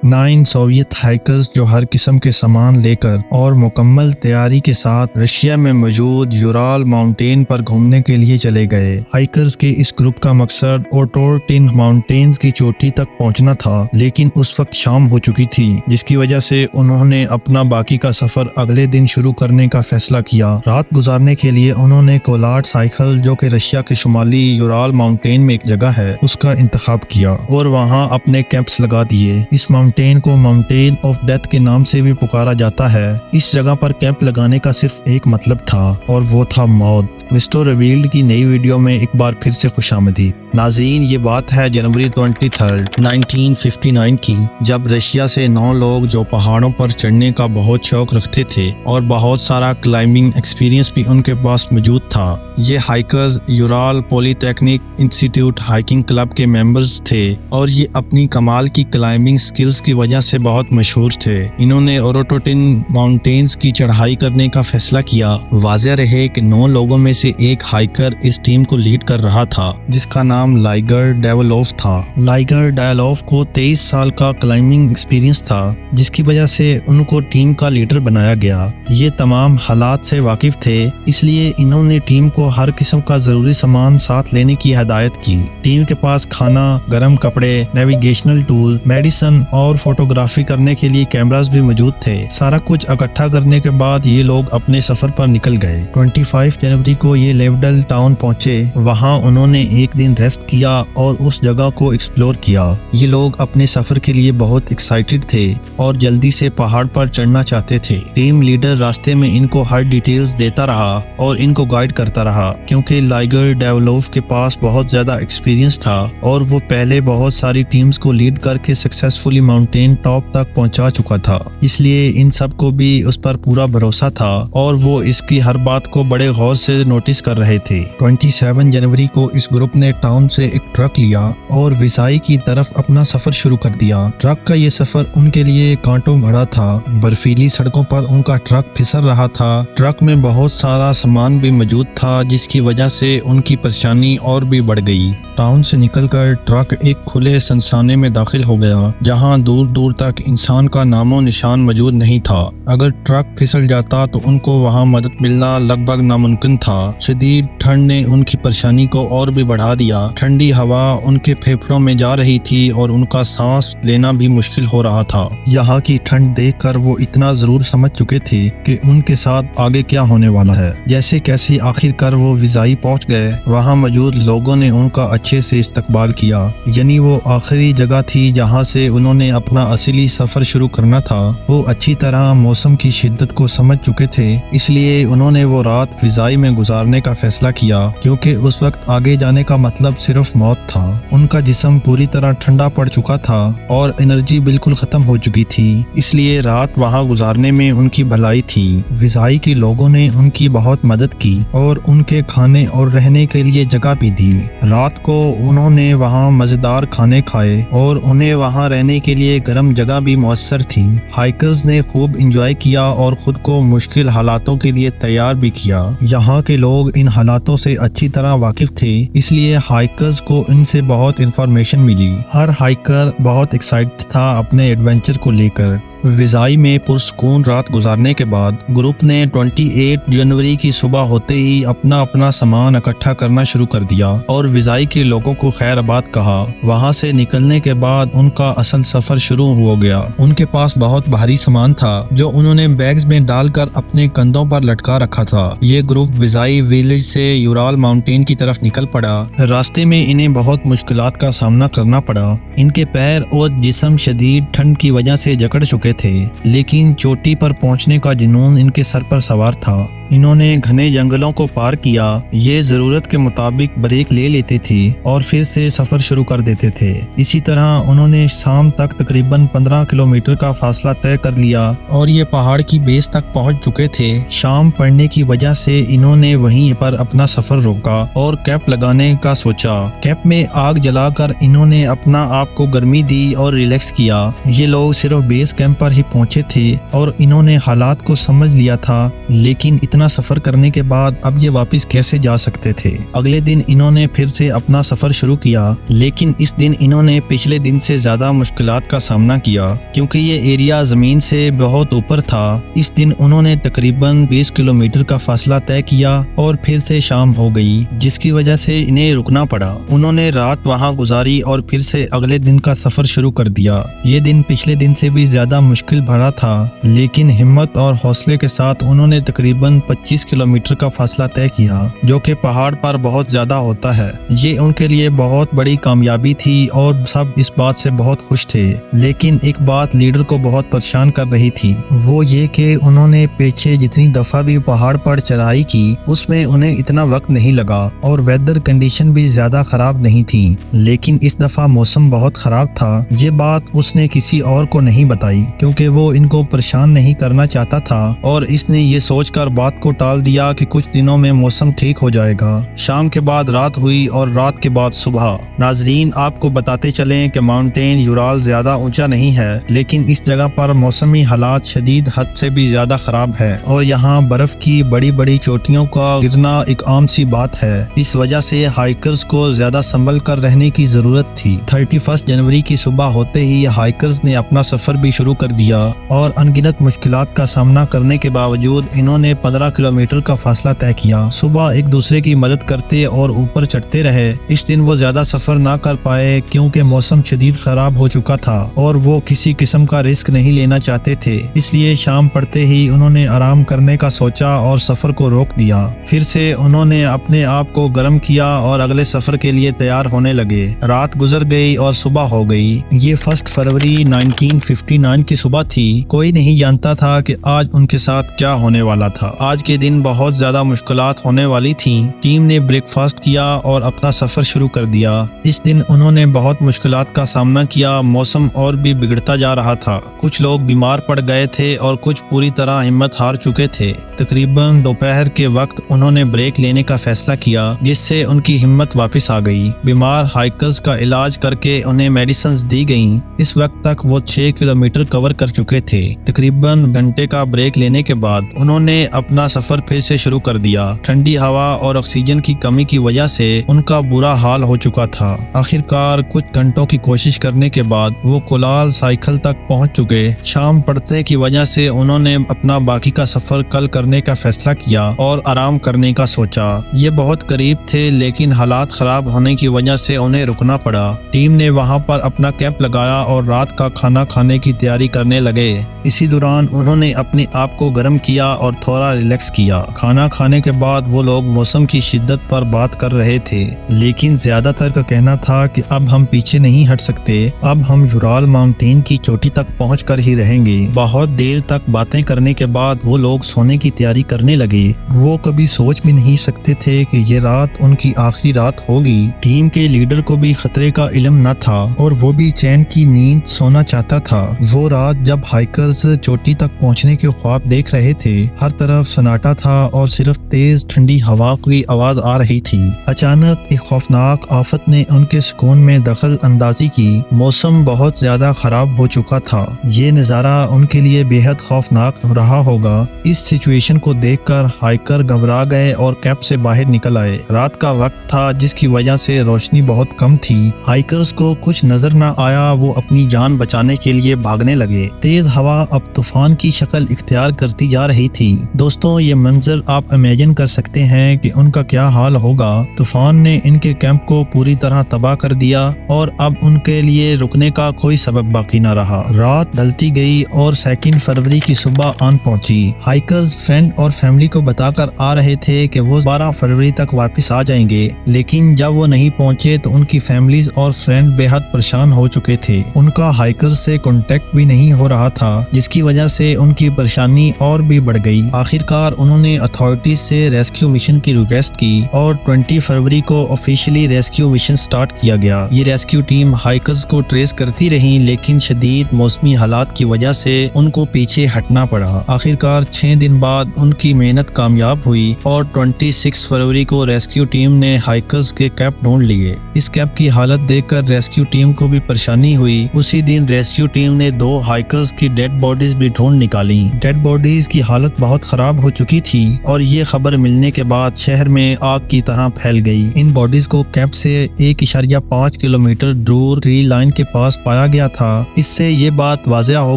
9 Soviet hikers جو ہر قسم کے سامان لے کر اور مکمل تیاری کے ساتھ رشیا میں موجود یورال ماؤنٹین پر گھومنے کے لیے چلے گئے۔ ہائیکرز کے اس گروپ کا مقصد اوٹورٹن ماؤنٹینز کی چوٹی تک پہنچنا تھا، لیکن اس وقت شام ہو چکی تھی، جس کی وجہ سے انہوں نے اپنا باقی کا سفر اگلے دن شروع کرنے کا فیصلہ کیا۔ رات گزارنے کے لیے انہوں نے کولاٹ سائیکل، جو کہ رشیا کے شمالی یورال ماؤنٹین میں ایک جگہ ہے، اس کا انتخاب کیا اور وہاں اپنے کیمپس لگا دیے۔ اس ماؤنٹین کو ماؤنٹین آف ڈیتھ کے نام سے بھی پکارا جاتا ہے۔ اس جگہ پر کیمپ لگانے کا صرف ایک مطلب تھا اور وہ تھا موت۔ مسٹر ریویلڈ کی نئی ویڈیو میں ایک بار پھر سے خوش آمدید۔ ناظرین، یہ بات ہے جنوری 23، 1959 کی، جب رشیا سے 9 لوگ جو پہاڑوں پر چڑھنے کا بہت شوق رکھتے تھے اور بہت سارا کلائمبنگ ایکسپیرینس بھی ان کے پاس موجود تھا۔ یہ ہائیکرز یورال پولی ٹیکنک انسٹیٹیوٹ ہائیکنگ کلب کے ممبرز تھے اور یہ اپنی کمال کی کلائمبنگ سکلز کی وجہ سے بہت مشہور تھے۔ انہوں نے اوٹورٹن ماؤنٹینز کی چڑھائی کرنے کا فیصلہ کیا۔ واضح رہے کہ 9 لوگوں میں سے ایک ہائیکر اس ٹیم کو لیڈ کر رہا تھا، جس کا نام لائگر ڈیولوف تھا۔ لائگر ڈیولوف کو 23 سال کا کلائمبنگ ایکسپیرینس تھا، جس کی وجہ سے ان کو ٹیم کا لیڈر بنایا گیا۔ یہ تمام حالات سے واقف تھے، اس لیے انہوں نے ٹیم کو ہر قسم کا ضروری سامان ساتھ لینے کی ہدایت کی۔ ٹیم کے پاس کھانا، گرم کپڑے، نیویگیشنل ٹول، میڈیسن اور فوٹوگرافی کرنے کے لیے کیمراز بھی موجود تھے۔ سارا کچھ اکٹھا کرنے کے بعد یہ لوگ اپنے سفر پر نکل گئے۔ 25 جنوری کو یہ لیوڈل ٹاؤن پہنچے۔ وہاں انہوں نے ایک دن ریسٹ کیا اور اس جگہ کو ایکسپلور کیا۔ یہ لوگ اپنے سفر کے لیے بہت ایکسائٹڈ تھے اور جلدی سے پہاڑ پر چڑھنا چاہتے تھے۔ ٹیم لیڈر راستے میں ان کو ہر ڈیٹیلز دیتا رہا اور ان کو گائیڈ کرتا رہا، کیونکہ لائگر ڈیولوف کے پاس بہت زیادہ ایکسپیرینس تھا اور وہ پہلے بہت ساری ٹیمز کو لیڈ کر کے سکسیسفلی ماؤنٹین ٹاپ تک پہنچا چکا تھا۔ اس لیے ان سب کو بھی اس پر پورا بھروسہ تھا اور وہ اس کی ہر بات کو بڑے غور سے نوٹس کر رہے تھے۔ 27 جنوری کو اس گروپ نے ٹاؤن سے ایک ٹرک لیا اور ویزائی کی طرف اپنا سفر شروع کر دیا۔ ٹرک کا یہ سفر ان کے لیے کانٹوں بھرا تھا۔ برفیلی سڑکوں پر ان کا ٹرک پھسل رہا تھا۔ ٹرک میں بہت سارا سامان بھی موجود تھا، جس کی وجہ سے ان کی پریشانی اور بھی بڑھ گئی۔ ٹاؤن سے نکل کر ٹرک ایک کھلے سنسانے میں داخل ہو گیا، جہاں دور دور تک انسان کا نام و نشان موجود نہیں تھا۔ اگر ٹرک پھسل جاتا تو ان کو وہاں مدد ملنا لگ بھگ ناممکن تھا۔ شدید ٹھنڈ نے ان کی پریشانی کو اور بھی بڑھا دیا۔ ٹھنڈی ہوا ان کے پھیپھڑوں میں جا رہی تھی اور ان کا سانس لینا بھی مشکل ہو رہا تھا۔ یہاں کی ٹھنڈ دیکھ کر وہ اتنا ضرور سمجھ چکے تھے کہ ان کے ساتھ آگے کیا ہونے والا ہے۔ جیسے کیسے آخر کار وہ ویزائی پہنچ گئے۔ وہاں موجود لوگوں نے ان کا اچھے سے استقبال کیا، یعنی وہ آخری جگہ تھی جہاں سے انہوں نے اپنا اصلی سفر شروع کرنا تھا۔ وہ اچھی طرح موسم کی شدت کو سمجھ چکے تھے، اس لیے انہوں نے وہ رات ویزائی میں گزارنے کا فیصلہ کیا، کیونکہ اس وقت آگے جانے کا مطلب صرف موت تھا۔ ان کا جسم پوری طرح ٹھنڈا پڑ چکا تھا اور انرجی بالکل ختم ہو چکی تھی، اس لیے رات وہاں گزارنے میں ان کی بھلائی تھی۔ ویزائی کے لوگوں نے ان کی بہت مدد کی اور ان کے کھانے اور رہنے کے لیے جگہ بھی دی۔ رات کو انہوں نے وہاں مزیدار کھانے کھائے اور انہیں وہاں رہنے کے لیے گرم جگہ بھی میسر تھی۔ ہائیکرز نے خوب انجوائے کیا اور خود کو مشکل حالاتوں کے لیے تیار بھی کیا۔ یہاں کے لوگ ان حالاتوں سے اچھی طرح واقف تھے، اس لیے ہائیکرز کو ان سے بہت انفارمیشن ملی۔ ہر ہائیکر بہت ایکسائٹڈ تھا اپنے ایڈونچر کو لے کر۔ ویزائی میں پرسکون رات گزارنے کے بعد گروپ نے 28 جنوری کی صبح ہوتے ہی اپنا سامان اکٹھا کرنا شروع کر دیا اور ویزائی کے لوگوں کو خیر آباد کہا۔ وہاں سے نکلنے کے بعد ان کا اصل سفر شروع ہو گیا۔ ان کے پاس بہت بھاری سامان تھا جو انہوں نے بیگز میں ڈال کر اپنے کندھوں پر لٹکا رکھا تھا۔ یہ گروپ ویزائی ویلیج سے یورال ماؤنٹین کی طرف نکل پڑا۔ راستے میں انہیں بہت مشکلات کا سامنا کرنا پڑا۔ ان کے پیر اور جسم شدید ٹھنڈ کی وجہ سے جکڑ چکے تھے، لیکن چوٹی پر پہنچنے کا جنون ان کے سر پر سوار تھا۔ انہوں نے گھنے جنگلوں کو پار کیا۔ یہ ضرورت کے مطابق بریک لے لیتے تھے اور پھر سے سفر شروع کر دیتے تھے۔ اسی طرح انہوں نے شام تک تقریباً 15 کلومیٹر کا فاصلہ طے کر لیا اور یہ پہاڑ کی بیس تک پہنچ چکے تھے۔ شام پڑنے کی وجہ سے انہوں نے وہیں پر اپنا سفر روکا اور کیمپ لگانے کا سوچا۔ کیمپ میں آگ جلا کر انہوں نے اپنا آپ کو گرمی دی اور ریلیکس کیا۔ یہ لوگ صرف بیس کیمپ پر ہی پہنچے تھے اور انہوں نے حالات کو سمجھ لیا تھا، لیکن इतना सफर करने के बाद अब ये वापस कैसे जा सकते थे। अगले दिन इन्होंने फिर से अपना सफर शुरू किया, लेकिन इस दिन इन्होंने पिछले दिन से ज्यादा मुश्किलात का सामना किया क्योंकि ये एरिया जमीन से बहुत ऊपर था। इस दिन उन्होंने तकरीबन 20 किलोमीटर का फासला तय किया और फिर से शाम हो गई, जिसकी वजह से इन्हें रुकना पड़ा। उन्होंने रात वहां गुजारी और फिर से अगले दिन का सफर शुरू कर दिया। ये दिन पिछले दिन से भी ज्यादा मुश्किल भरा था, लेकिन हिम्मत और हौसले के साथ उन्होंने तकरीबन 25 किलोमीटर का फासला तय किया, जो कि पहाड़ पर बहुत ज्यादा होता है। ये उनके लिए बहुत बड़ी कामयाबी थी और सब इस बात से बहुत खुश थे। लेकिन एक बात लीडर को बहुत परेशान कर रही थी, वो ये कि उन्होंने पीछे जितनी दफा भी पहाड़ पर चढ़ाई की उसमें उन्हें इतना वक्त नहीं लगा और वेदर कंडीशन भी ज्यादा खराब नहीं थी, लेकिन इस दफा मौसम बहुत खराब था। ये बात उसने किसी और को नहीं बताई क्योंकि वो इनको परेशान नहीं करना चाहता था और इसने ये सोचकर बात को टाल दिया कि कुछ दिनों में मौसम ठीक हो जाएगा। शाम के बाद रात हुई और रात के बाद सुबह। नाजरीन, आपको बताते चलें कि माउंटेन यूराल ज्यादा ऊंचा नहीं है, लेकिन इस जगह पर मौसमी हालात शदीद हद से भी ज्यादा खराब है और यहाँ बर्फ की बड़ी बड़ी चोटियों का गिरना एक आम सी बात है। इस वजह से हाइकर्स को ज्यादा संभल कर रहने की जरूरत थी। 31 जनवरी की सुबह होते ही हाइकर्स ने अपना सफर भी शुरू कर दिया और अनगिनत मुश्किलात का सामना करने के बावजूद इन्होंने 15 किलोमीटर का फासला तय किया। सुबह एक दूसरे की मदद करते और ऊपर चढ़ते रहे। इस दिन वो ज्यादा सफर ना कर पाए क्योंकि मौसम शदीद खराब हो चुका था और वो किसी किस्म का रिस्क नहीं लेना चाहते थे, इसलिए शाम पड़ते ही उन्होंने आराम करने का सोचा और सफर को रोक दिया। फिर से उन्होंने अपने आप को गर्म किया और अगले सफर के लिए तैयार होने लगे। रात गुजर गई और सुबह हो गई। ये 1 फरवरी 1959 की सुबह थी। कोई नहीं जानता था कि आज उनके साथ क्या होने वाला था। आज के दिन बहुत ज्यादा मुश्किलात होने वाली थी। टीम ने ब्रेकफास्ट किया और अपना सफर शुरू कर दिया। इस दिन उन्होंने बहुत मुश्किलात का सामना किया। मौसम और भी बिगड़ता जा रहा था। कुछ लोग बीमार पड़ गए थे और कुछ पूरी तरह हिम्मत हार चुके थे। तकरीबन दोपहर के वक्त उन्होंने ब्रेक लेने का फैसला किया, जिससे उनकी हिम्मत वापस आ गई। बीमार हाइकर्स का इलाज करके उन्हें मेडिसिन दी गईं। इस वक्त तक वो 6 किलोमीटर कवर कर चुके थे। तकरीबन घंटे का ब्रेक लेने के बाद उन्होंने अपना सफर फिर से शुरू कर दिया। ठंडी हवा और ऑक्सीजन की कमी की वजह से उनका बुरा हाल हो चुका था। आखिरकार कुछ घंटों की कोशिश करने के बाद वो कुलाल साइकिल तक पहुंच चुके। शाम पड़ने की वजह से उन्होंने अपना बाकी का सफर कल करने का फैसला किया और आराम करने का सोचा। ये बहुत करीब थे, लेकिन हालात खराब होने की वजह से उन्हें रुकना पड़ा। टीम ने वहां पर अपना कैंप लगाया और रात का खाना खाने की तैयारी करने लगे। इसी दौरान उन्होंने अपने आप को गर्म किया और थोड़ा रिलैक्स किया। खाना खाने के बाद वो लोग मौसम की शिद्दत पर बात कर रहे थे, लेकिन ज्यादातर का कहना था कि अब हम पीछे नहीं हट सकते, अब हम यूराल माउंटेन की चोटी तक पहुँच कर ही रहेंगे। बहुत देर तक बातें करने के बाद वो लोग सोने की तैयारी करने लगे। वो कभी सोच भी नहीं सकते थे कि ये रात उनकी आखिरी रात होगी। टीम के लीडर को भी खतरे का इल्म न था और वो भी चैन की नींद सोना चाहता था। वो रात जब हाइकर्स चोटी तक पहुंचने के ख्वाब देख रहे थे, हर तरफ सन्नाटा था और सिर्फ तेज ठंडी हवा की आवाज आ रही थी। अचानक एक खौफनाक आफत ने उनके सुकून में दखल अंदाजी की। मौसम बहुत ज्यादा खराब हो चुका था। ये नज़ारा उनके लिए बेहद खौफनाक रहा होगा। इस सिचुएशन को देखकर हाइकर घबरा गए और कैंप से बाहर निकल आए। रात का वक्त था, जिसकी वजह से रोशनी बहुत कम थी। हाइकर्स को कुछ नजर न आया। वो अपनी जान बचाने के लिए भागने लगे। तेज हवा अब तूफान की शक्ल इख्तियार करती जा रही थी। दोस्तों, ये मंजर आप इमेजिन कर सकते हैं कि उनका क्या हाल होगा। तूफान ने इनके कैंप को पूरी तरह तबाह कर दिया और अब उनके लिए रुकने का कोई सबब बाकी न रहा। रात ढलती गई और 2 फरवरी की सुबह आन पहुंची। हाइकर्स फ्रेंड और फैमिली को बताकर आ रहे थे कि वो 12 फरवरी तक वापस आ जाएंगे, लेकिन जब वो नहीं पहुंचे तो उनकी फैमिलीज और फ्रेंड बेहद परेशान हो चुके थे। उनका हाइकर्स से कांटेक्ट भी नहीं हो रहा था, जिसकी वजह से उनकी परेशानी और भी बढ़ गई। आखिरकार उन्होंने अथॉरिटीज से रेस्क्यू मिशन की रिक्वेस्ट की और 20 फरवरी को ऑफिशियली रेस्क्यू मिशन स्टार्ट किया गया। ये रेस्क्यू टीम हाइकर्स को ट्रेस करती रही, लेकिन शदीद मौसमी हालात की वजह से उनको पीछे हटना पड़ा। आखिरकार 6 दिन बाद उनकी मेहनत कामयाब हुई और 26 फरवरी को रेस्क्यू टीम ने हाइकर्स के कैंप ढूंढ लिए। इस कैंप की हालत देखकर रेस्क्यू टीम को भी परेशानी हुई। उसी दिन रेस्क्यू टीम ने 2 हाइकर्स की डेड बॉडीज भी ढूंढ निकाली। डेड बॉडीज की हालत बहुत खराब हो चुकी थी और ये खबर मिलने के बाद शहर में आग की तरह फैल गई। इन बॉडीज को कैंप से 1.5 किलोमीटर दूर ट्री लाइन के पास पाया गया था। इससे ये बात वाज़ेह हो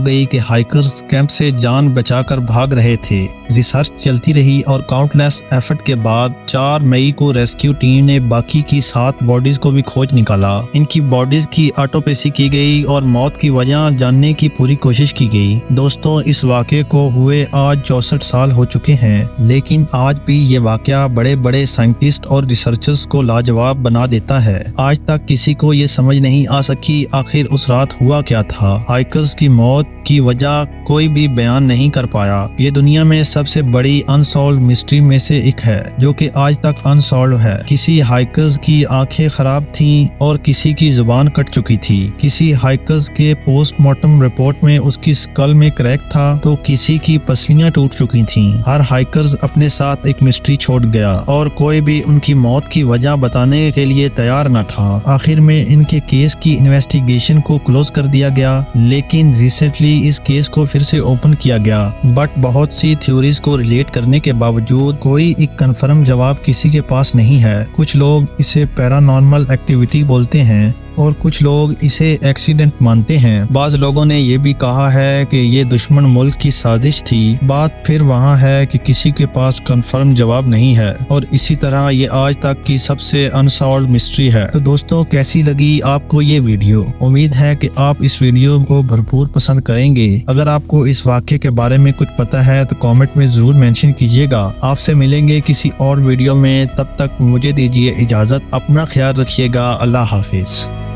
गई कि हाइकर्स कैंप से जान बचाकर भाग रहे थे। रिसर्च चलती रही और काउंटलेस एफर्ट के बाद 4 मई को रेस्क्यू टीम ने बाकी की 7 बॉडीज को भी खोज निकाला। इनकी बॉडीज की ऑटोप्सी की गई और मौत की वजह जानने की पूरी कोशिश की गई। दोस्तों, इस वाक़े को हुए आज 64 साल हो चुके हैं, लेकिन आज भी ये वाक़या बड़े बड़े साइंटिस्ट और रिसर्चर्स को लाजवाब बना देता है। आज तक किसी को ये समझ नहीं आ सकी आखिर उस रात हुआ क्या था। हाइकर्स की मौत की वजह कोई भी बयान नहीं कर पाया। ये दुनिया में सबसे बड़ी अनसॉल्व मिस्ट्री में से एक है जो कि आज तक अनसॉल्व है। किसी हाइकर्स की आंखें खराब थीं और किसी की जुबान कट चुकी थी। किसी हाइकर्स के पोस्टमार्टम रिपोर्ट में उसकी स्कल में क्रैक था तो किसी की पसलियां टूट चुकी थीं। हर हाइकर्स अपने साथ एक मिस्ट्री छोड़ गया और कोई भी उनकी मौत की वजह बताने के लिए तैयार न था। आखिर में इनके केस की इन्वेस्टिगेशन को क्लोज कर दिया गया, लेकिन रिसेंटली इस केस को फिर से ओपन किया गया। बट बहुत सी थ्योरीज को रिलेट करने के बावजूद कोई एक कंफर्म जवाब किसी के पास नहीं है। कुछ लोग इसे पैरानॉर्मल एक्टिविटी बोलते हैं और कुछ लोग इसे एक्सीडेंट मानते हैं। बाज़ लोगों ने यह भी कहा है कि ये दुश्मन मुल्क की साजिश थी। बात फिर वहाँ है कि किसी के पास कंफर्म जवाब नहीं है और इसी तरह ये आज तक की सबसे अनसॉल्व्ड मिस्ट्री है। तो दोस्तों, कैसी लगी आपको ये वीडियो? उम्मीद है कि आप इस वीडियो को भरपूर पसंद करेंगे। अगर आपको इस वाक़े के बारे में कुछ पता है तो कमेंट में ज़रूर मेंशन कीजिएगा। आपसे मिलेंगे किसी और वीडियो में, तब तक मुझे दीजिए इजाज़त। अपना ख्याल रखिएगा। अल्लाह हाफिज़।